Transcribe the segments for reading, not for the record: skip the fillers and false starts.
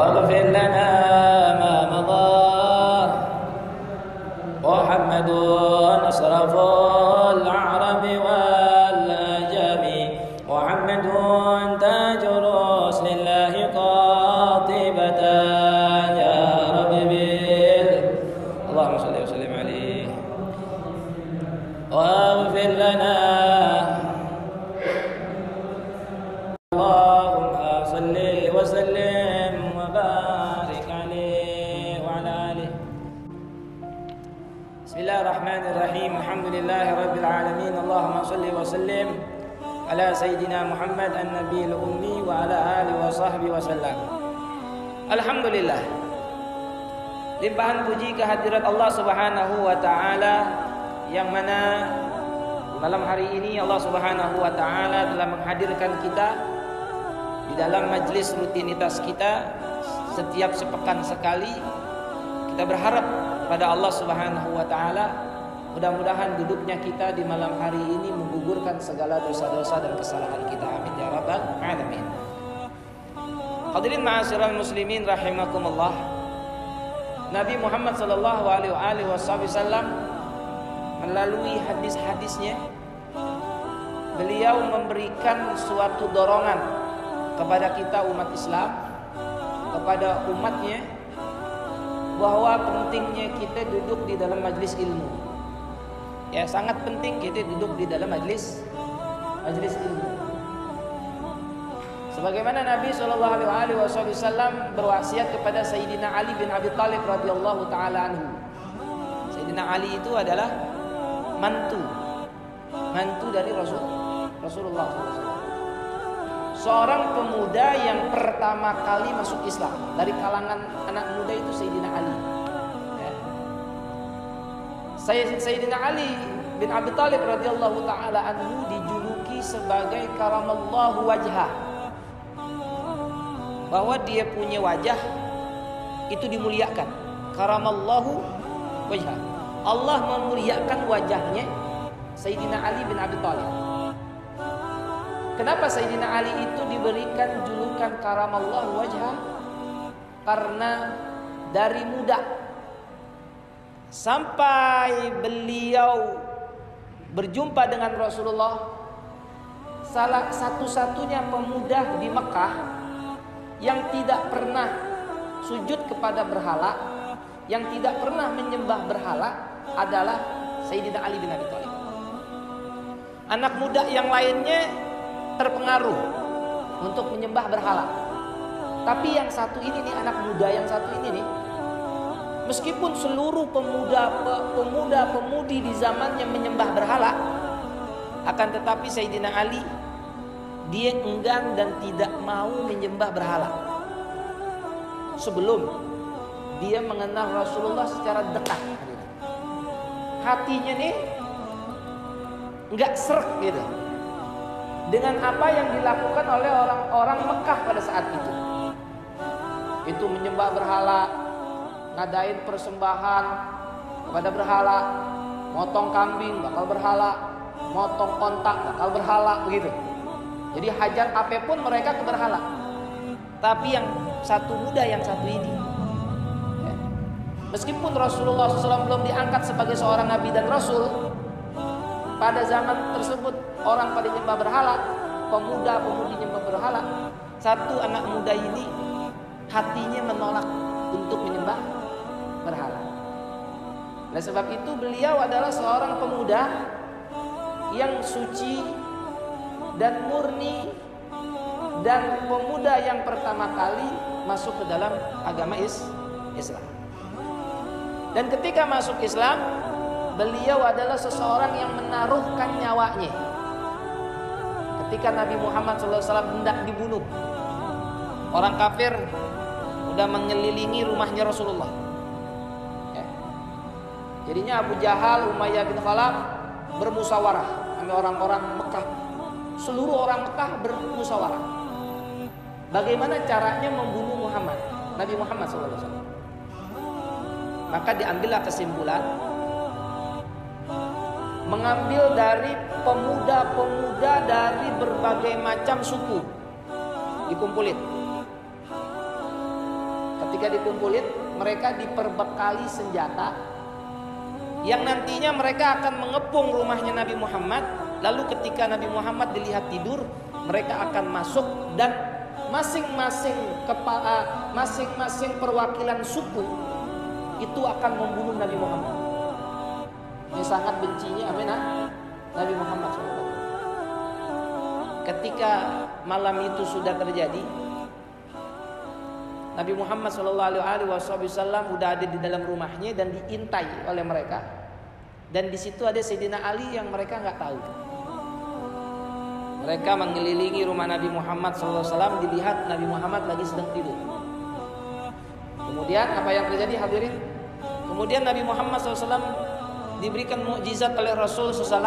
واغفر لنا ما مضى محمد أشرف العرب والأجم محمد تاج رسل الله قاطبة يا رب اللهم صل وسلم عليه واغفر لنا اللهم صل وسلم وبارك عليه وعلى آله. بسم الله الرحمن الرحيم. الحمد لله رب العالمين. اللهم صل وسلم على سيدنا محمد النبي الأمي وعلى آله وصحبه وسلم. Alhamdulillah, limpahan puji kehadirat Allah Subhanahu wa taala yang mana malam hari ini Allah Subhanahu wa taala telah menghadirkan kita di dalam majlis rutinitas kita setiap sepekan sekali. Kita berharap pada Allah Subhanahu wa taala mudah-mudahan duduknya kita di malam hari ini menggugurkan segala dosa-dosa dan kesalahan kita. Amin ya rabbal alamin. Hadirin ma'asyiral muslimin rahimakumullah. Nabi Muhammad sallallahu alaihi wasallam melalui hadis-hadisnya beliau memberikan suatu dorongan kepada kita umat Islam, kepada umatnya, bahwa pentingnya kita duduk di dalam majlis ilmu. Ya, sangat penting kita duduk di dalam majlis ilmu. Sebagaimana Nabi Shallallahu Alaihi Wasallam berwasiat kepada Sayyidina Ali bin Abi Thalib radhiyallahu taala anhu. Sayyidina Ali itu adalah mantu dari Rasulullah SAW. Seorang pemuda yang pertama kali masuk Islam dari kalangan anak muda itu Sayyidina Ali. Ya. Sayyidina Ali bin Abi Thalib radhiyallahu taala anhu dijuluki sebagai karamallahu wajhah. Bahwa dia punya wajah itu dimuliakan. Karamallahu wajhah. Allah memuliakan wajahnya Sayyidina Ali bin Abi Thalib. Kenapa Sayyidina Ali itu diberikan julukan karamallahu wajhah? Karena dari muda sampai beliau berjumpa dengan Rasulullah, salah satu-satunya pemuda di Mekah yang tidak pernah sujud kepada berhala, yang tidak pernah menyembah berhala adalah Sayyidina Ali bin Abi Thalib. Anak muda yang lainnya terpengaruh untuk menyembah berhala. Tapi yang satu ini nih, anak muda yang satu ini nih, meskipun seluruh pemuda-pemudi di zamannya menyembah berhala, akan tetapi Sayyidina Ali dia enggan dan tidak mau menyembah berhala sebelum dia mengenal Rasulullah secara dekat. Hatinya nih enggak srek gitu dengan apa yang dilakukan oleh orang-orang Mekah pada saat itu. Itu menyembah berhala, ngadain persembahan kepada berhala, motong kambing bakal berhala, motong kontak bakal berhala, begitu. Jadi hajar apapun mereka ke berhala. Tapi yang satu muda yang satu ini, ya, meskipun Rasulullah SAW belum diangkat sebagai seorang nabi dan rasul, pada zaman tersebut orang pada nyembah berhala, pemuda-pemudi nyembah berhala. Satu anak muda ini hatinya menolak untuk menyembah berhala. Oleh sebab itu beliau adalah seorang pemuda yang suci dan murni, dan pemuda yang pertama kali masuk ke dalam agama Islam. Dan ketika masuk Islam, beliau adalah seseorang yang menaruhkan nyawanya. Ketika Nabi Muhammad SAW hendak dibunuh, orang kafir sudah mengelilingi rumahnya Rasulullah. Ya. Jadinya Abu Jahal, Umayyah bin Khalaf bermusyawarah sama orang-orang Mekah. Seluruh orang Mekah bermusyawarah bagaimana caranya membunuh Nabi Muhammad SAW. Maka diambillah kesimpulan mengambil dari pemuda-pemuda dari berbagai macam suku, dikumpulin. ketika dikumpulin, mereka diperbekali senjata yang nantinya mereka akan mengepung rumahnya Nabi Muhammad. Lalu ketika Nabi Muhammad dilihat tidur, mereka akan masuk dan masing-masing perwakilan suku itu akan membunuh Nabi Muhammad. Ini sangat bencinya Nabi Muhammad SAW. Ketika malam itu sudah terjadi, Nabi Muhammad SAW sudah ada di dalam rumahnya dan diintai oleh mereka. Dan di situ ada Sayyidina Ali yang mereka nggak tahu. Mereka mengelilingi rumah Nabi Muhammad SAW, dilihat Nabi Muhammad lagi sedang tidur. Kemudian apa yang terjadi hadirin? Kemudian Nabi Muhammad SAW diberikan mukjizat oleh Rasul SAW.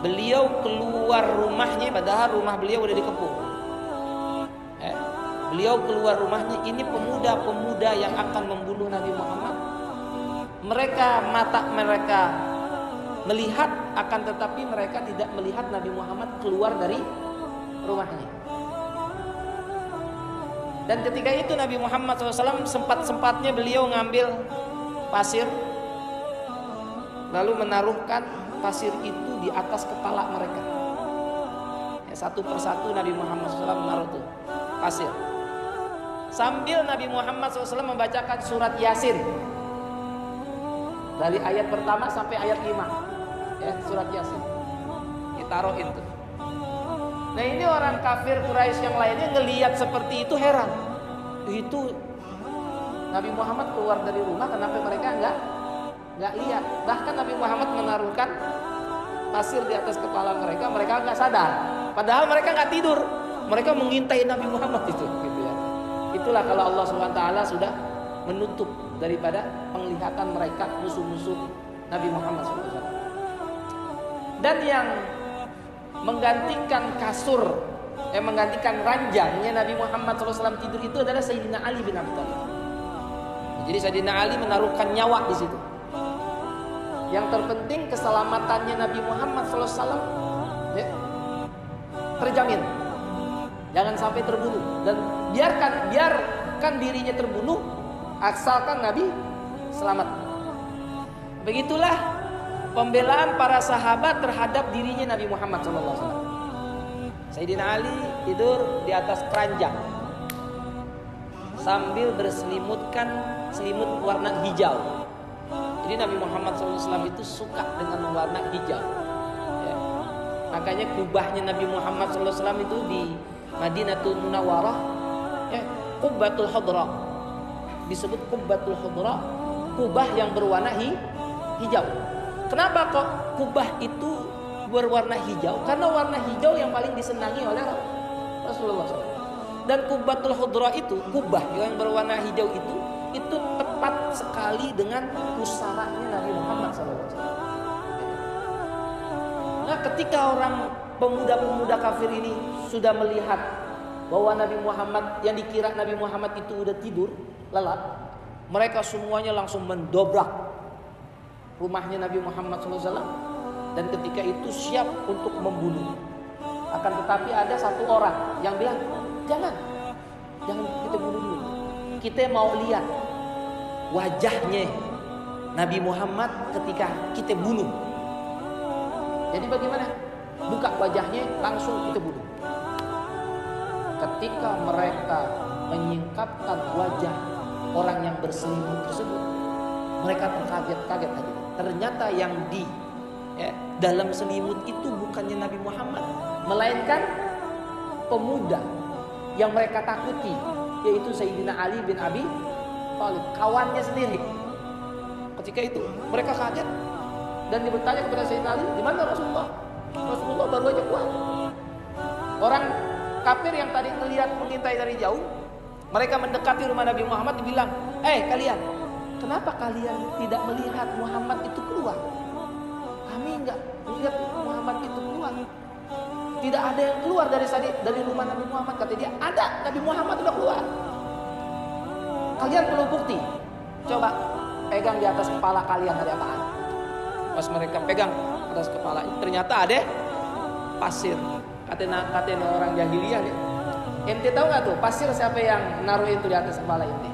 Beliau keluar rumahnya, padahal rumah beliau udah dikepung. Beliau keluar rumahnya, ini pemuda-pemuda yang akan membunuh Nabi Muhammad. Mata mereka melihat, akan tetapi mereka tidak melihat Nabi Muhammad keluar dari rumahnya. Dan ketika itu Nabi Muhammad SAW sempat-sempatnya beliau ngambil pasir, lalu menaruhkan pasir itu di atas kepala mereka. Satu persatu Nabi Muhammad SAW menaruh itu pasir. Sambil Nabi Muhammad SAW membacakan surat Yasin dari ayat pertama sampai ayat 5, surat Yasin ditaruh itu. Nah, ini orang kafir Quraisy yang lainnya ngelihat seperti itu heran. Itu Nabi Muhammad keluar dari rumah, kenapa mereka nggak lihat? Bahkan Nabi Muhammad menaruhkan pasir di atas kepala mereka, mereka nggak sadar. Padahal mereka nggak tidur, mereka mengintai Nabi Muhammad itu. Itulah kalau Allah SWT sudah menutup daripada penglihatan mereka musuh-musuh Nabi Muhammad SAW. Dan yang menggantikan kasur, menggantikan ranjangnya Nabi Muhammad SAW tidur itu adalah Sayyidina Ali bin Abi Thalib. Jadi Sayyidina Ali menaruhkan nyawa di situ. Yang terpenting keselamatannya Nabi Muhammad SAW terjamin. Jangan sampai terbunuh, dan biarkan dirinya terbunuh asalkan Nabi selamat. Begitulah pembelaan para sahabat terhadap dirinya Nabi Muhammad SAW. Sayyidina Ali tidur di atas keranjang sambil berselimutkan selimut warna hijau. Jadi Nabi Muhammad SAW itu suka dengan warna hijau. Makanya kubahnya Nabi Muhammad SAW itu di Madinatul Munawwarah, Qubbatul Khadra, disebut Qubbatul Khadra, kubah yang berwarna hijau. Kenapa kok kubah itu berwarna hijau? Karena warna hijau yang paling disenangi oleh Rasulullah SAW. Dan Qubbatul Khadra itu, kubah yang berwarna hijau itu tepat sekali dengan pusaranya Nabi Muhammad SAW. Nah, ketika orang pemuda-pemuda kafir ini sudah melihat bahwa Nabi Muhammad, yang dikira Nabi Muhammad itu udah tidur lelap, mereka semuanya langsung mendobrak rumahnya Nabi Muhammad SAW, dan ketika itu siap untuk membunuh. Akan tetapi ada satu orang yang bilang, jangan kita bunuh dulu, kita mau lihat wajahnya Nabi Muhammad ketika kita bunuh. Jadi bagaimana? Buka wajahnya, langsung kita bunuh. Ketika mereka menyingkapkan wajah orang yang berselimut tersebut, mereka terkaget-kaget tadi. Ternyata yang di dalam selimut itu bukannya Nabi Muhammad, melainkan pemuda yang mereka takuti, yaitu Sayyidina Ali bin Abi Thalib, kawannya sendiri. Ketika itu mereka kaget dan bertanya kepada Sayyidina Ali, di mana Rasulullah? Rasulullah baru aja keluar. Orang kafir yang tadi melihat mengintai dari jauh, mereka mendekati rumah Nabi Muhammad, dibilang, kalian, kenapa kalian tidak melihat Muhammad itu keluar? Kami enggak melihat Muhammad itu keluar. Tidak ada yang keluar dari rumah Nabi Muhammad. Kata dia, ada, Nabi Muhammad sudah keluar. Kalian perlu bukti. Coba pegang di atas kepala kalian, ada apaan? Pas mereka pegang atas kepala, ternyata ada pasir. Katanya orang jahiliyah nih. Ente tahu nggak tuh pasir siapa yang naruh itu di atas kepala ente?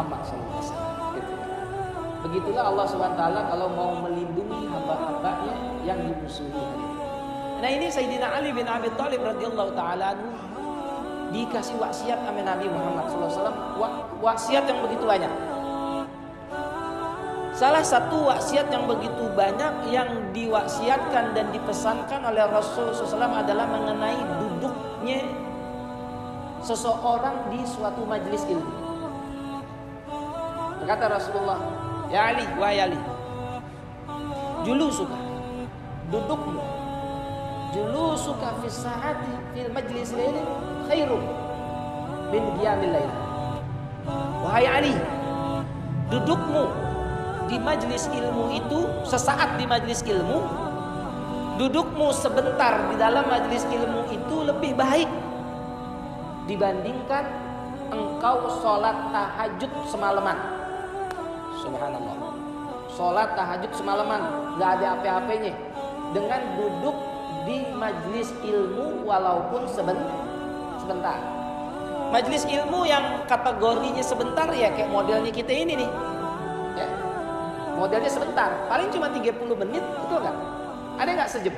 Muhammad SAW. Gitu. Begitulah Allah SWT kalau mau melindungi hamba-hambanya yang dimusuhi. Nah ini Sayyidina Ali bin Abi Thalib radhiyallahu taala anhu dikasih wasiat sama Nabi Muhammad SAW, wasiat yang begitu banyak. Salah satu wasiat yang begitu banyak yang diwasiatkan dan dipesankan oleh Rasul SAW adalah mengenai duduknya seseorang di suatu majelis ilmu. Kata Rasulullah, ya Ali, wahai Ali, julusuka, dudukmu, julusuka fi sa'ati fil majlis laili khairum min qiyamil lail. Wahai Ali, dudukmu di majelis ilmu itu, sesaat di majelis ilmu, dudukmu sebentar di dalam majelis ilmu itu lebih baik dibandingkan engkau sholat tahajud semalaman. Subhanallah, sholat tahajud semalaman gak ada apa-apanya dengan duduk di majelis ilmu walaupun sebentar. Majelis ilmu yang kategorinya sebentar ya kayak modelnya kita ini nih ya. Modelnya sebentar, paling cuma 30 menit, betul nggak? Ada nggak sejam?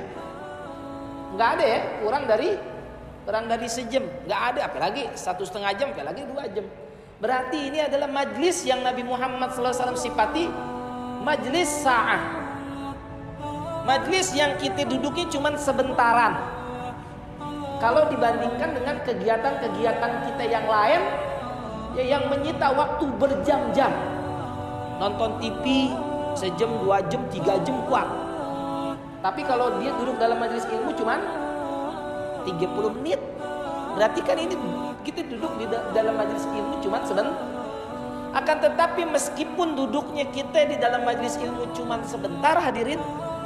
Nggak ada ya, kurang dari sejam. Nggak ada, apalagi 1,5 jam, apalagi 2 jam. Berarti ini adalah majlis yang Nabi Muhammad SAW sifati majlis sa'ah. Majlis yang kita duduknya cuma sebentaran. Kalau dibandingkan dengan kegiatan-kegiatan kita yang lain ya, yang menyita waktu berjam-jam. Nonton TV sejam, 2 jam, 3 jam kuat. Tapi kalau dia duduk dalam majelis ilmu cuman 30 menit. Berarti kan ini kita duduk di dalam majelis ilmu cuman sebentar. Akan tetapi meskipun duduknya kita di dalam majelis ilmu cuman sebentar hadirin,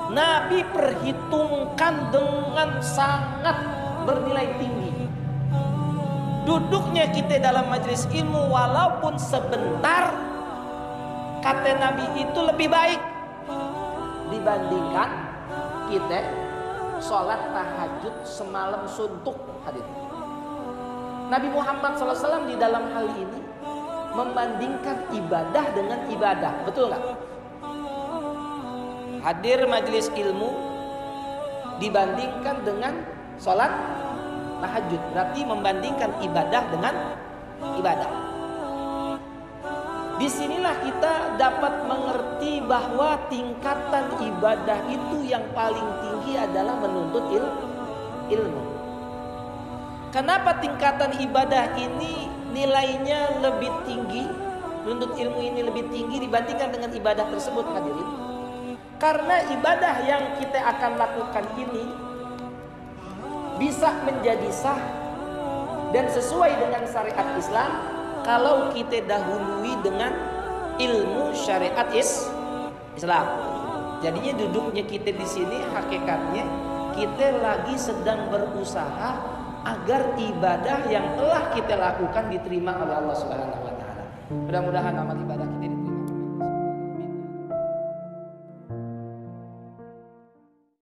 Nabi perhitungkan dengan sangat bernilai tinggi. Duduknya kita dalam majelis ilmu walaupun sebentar, kata Nabi itu lebih baik dibandingkan kita sholat tahajud semalam suntuk hadirin. Nabi Muhammad SAW di dalam hal ini membandingkan ibadah dengan ibadah, betul nggak? Hadir majelis ilmu dibandingkan dengan sholat tahajud, berarti membandingkan ibadah dengan ibadah. Disinilah kita dapat mengerti bahwa tingkatan ibadah itu yang paling tinggi adalah menuntut ilmu. Kenapa tingkatan ibadah ini nilainya lebih tinggi, menuntut ilmu ini lebih tinggi dibandingkan dengan ibadah tersebut hadirin? Karena ibadah yang kita akan lakukan ini bisa menjadi sah dan sesuai dengan syariat Islam kalau kita dahului dengan ilmu syariat Islam. Jadinya duduknya kita di sini hakikatnya kita lagi sedang berusaha agar ibadah yang telah kita lakukan diterima oleh Allah Subhanahu wa taala. Mudah-mudahan amal ibadah kita